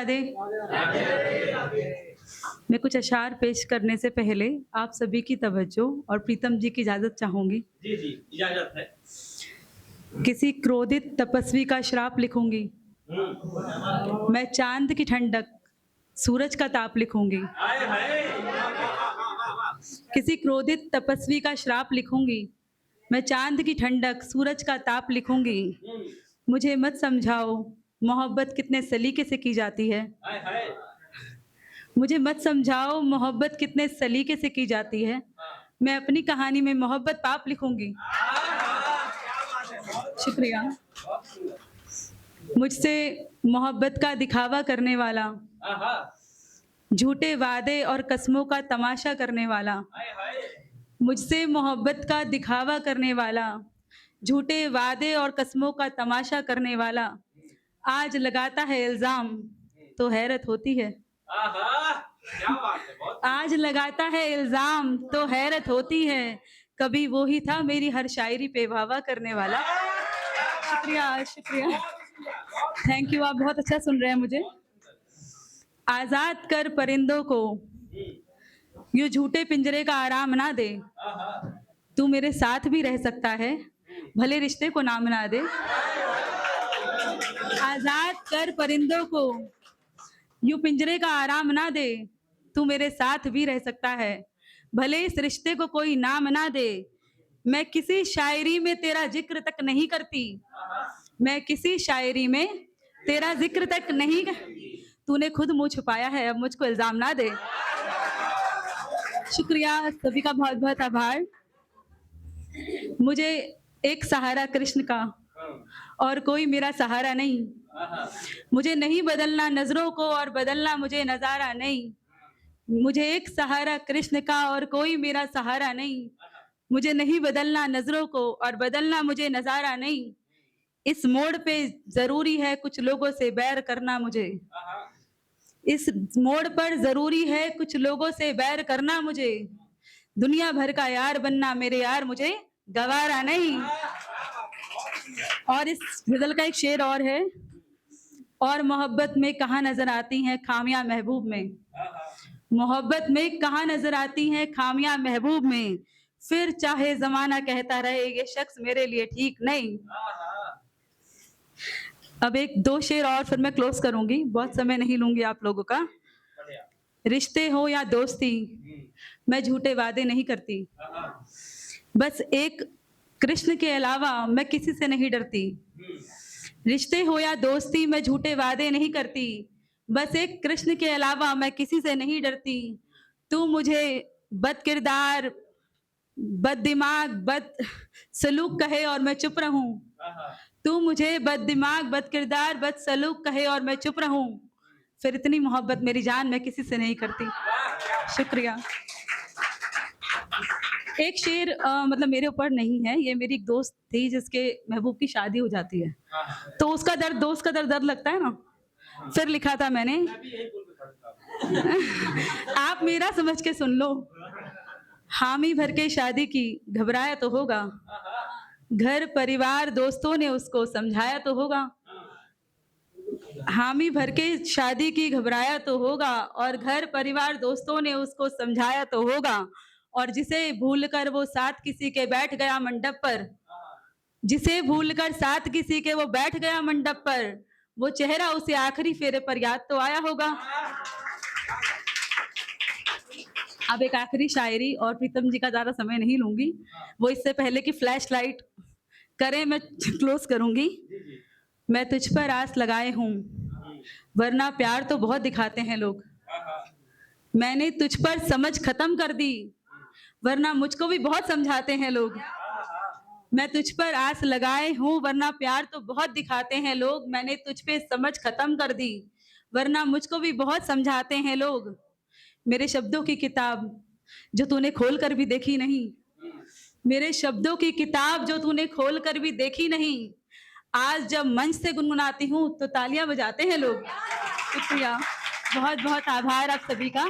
राधे। मैं कुछ अशार पेश करने से पहले आप सभी की तवज्जो और प्रीतम जी की इजाज़त चाहूँगी। जी, जी, इजाज़त है। किसी क्रोधित तपस्वी का श्राप लिखूँगी। मैं चाँद की ठंडक, सूरज का ताप लिखूँगी। हाय, हाय! किसी क्रोधित तपस्वी का श्राप लिखूँगी। मैं चाँद की ठंडक, सूरज का ताप लिखूँगी। मुझे मत समझाओ, मोहब्बत कितने सलीके से की जाती है। हाय, हाय! मुझे मत समझाओ, मोहब्बत कितने सलीके से की जाती है। मैं अपनी कहानी में मोहब्बत पाप लिखूँगी। शुक्रिया। मुझसे मोहब्बत का दिखावा करने वाला, आहा! झूठे वादे और कसमों का तमाशा करने वाला, हाय, हाय! मुझसे मोहब्बत का दिखावा करने वाला, झूठे वादे और कसमों का तमाशा करने वाला, आज लगाता है इल्ज़ाम तो हैरत होती है। आहा! क्या बात है, बहुत आज लगाता है इल्ज़ाम तो हैरत होती है। कभी वो ही था मेरी हर शायरी पे वाह-वाह करने वाला। शुक्रिया, शुक्रिया। थैंक यू, आप बहुत अच्छा सुन रहे हैं मुझे। आज़ाद कर परिंदों को, यूँ झूठे पिंजरे का आराम ना दे। आहा! तू मेरे साथ भी रह सकता है, भले रिश्ते को नाम ना दे। आज़ाद कर परिंदों को, यूँ पिंजरे का आराम ना दे। तू मेरे साथ भी रह सकता है, भले इस रिश्ते को कोई नाम ना दे। मैं किसी शायरी में तेरा ज़िक्र तक नहीं करती। मैं किसी शायरी में तेरा ज़िक्र तक नहीं तूने खुद मुँह छुपाया है, अब मुझको इल्ज़ाम ना दे। शुक्रिया, सभी का बहुत-बहुत आभार। मुझे एक सहारा कृष्ण का और कोई मेरा सहारा नहीं। आहा! मुझे नहीं बदलना नज़रों को और बदलना मुझे नज़ारा नहीं। मुझे एक सहारा कृष्ण का और कोई मेरा सहारा नहीं। मुझे नहीं बदलना नज़रों को और बदलना मुझे नज़ारा नहीं। इस मोड़ पे ज़रूरी है कुछ लोगों से बैर करना मुझे। आहा! इस मोड़ पर ज़रूरी है कुछ लोगों से बैर करना मुझे। दुनिया भर का यार बनना मेरे यार मुझे गवारा नहीं। और इस गज़ल का एक शेर और है, और मोहब्बत में कहाँ नज़र आती हैं खामियाँ महबूब में। आहा! मोहब्बत में कहाँ नज़र आती हैं खामियाँ महबूब में। फिर चाहे ज़माना कहता रहे ये शख्स मेरे लिए ठीक नहीं। आहा! अब एक 2 शेर और फिर मैं क्लोज़ करूँगी, बहुत समय नहीं लूँगी आप लोगों का। बढ़िया। रिश्ते हो या दोस्ती, मैं झूठे वादे नहीं करती। आहा! बस एक कृष्ण के अलावा मैं किसी से नहीं डरती। रिश्ते हो या दोस्ती, मैं झूठे वादे नहीं करती। बस एक कृष्ण के अलावा मैं किसी से नहीं डरती। तू मुझे बदकिरदार, बददिमाग, बदसलूक कहे और मैं चुप रहूँ। आहा! तू मुझे बददिमाग, बदकिरदार, बदसलूक कहे और मैं चुप रहूँ। फिर इतनी मोहब्बत मेरी जान मैं किसी से नहीं करती। शुक्रिया। एक शेर मतलब मेरे ऊपर नहीं है, ये मेरी एक दोस्त थी जिसके महबूब की शादी हो जाती है। आहा! तो उसका दर्द, दोस्त का दर्द लगता है ना, फिर लिखा था मैंने। मैं भी यही बोल के खड़ा था। आप मेरा समझ के सुन लो। हामी भर के शादी की, घबराया तो होगा। आहा! घर परिवार दोस्तों ने उसको समझाया तो होगा। हामी भर के शादी की, घबराया तो होगा, और घर परिवार दोस्तों ने उसको समझाया तो होगा। और जिसे भूलकर वो साथ किसी के बैठ गया मंडप पर, जिसे भूलकर साथ किसी के वो बैठ गया मंडप पर, वो चेहरा उसे आखिरी फेरे पर याद तो आया होगा। अब एक आखिरी शायरी, और प्रीतम जी का ज़्यादा समय नहीं लूँगी। वो इससे पहले कि फ्लैश लाइट करें मैं क्लोज़ करूँगी। मैं तुझ पर आस लगाए हूँ, वरना प्यार तो बहुत दिखाते हैं लोग। मैंने तुझ पर समझ खत्म कर दी, वरना मुझको भी बहुत समझाते हैं लोग। मैं तुझ पर आस लगाए हूँ, वरना प्यार तो बहुत दिखाते हैं लोग। मैंने तुझ पे समझ खत्म कर दी, वरना मुझको भी बहुत समझाते हैं लोग। मेरे शब्दों की किताब जो तूने खोल कर भी देखी नहीं, मेरे शब्दों की किताब जो तूने खोल कर भी देखी नहीं, आज जब मंच से गुनगुनाती हूँ तो तालियां बजाते हैं लोग। शुक्रिया, बहुत बहुत आभार आप सभी का।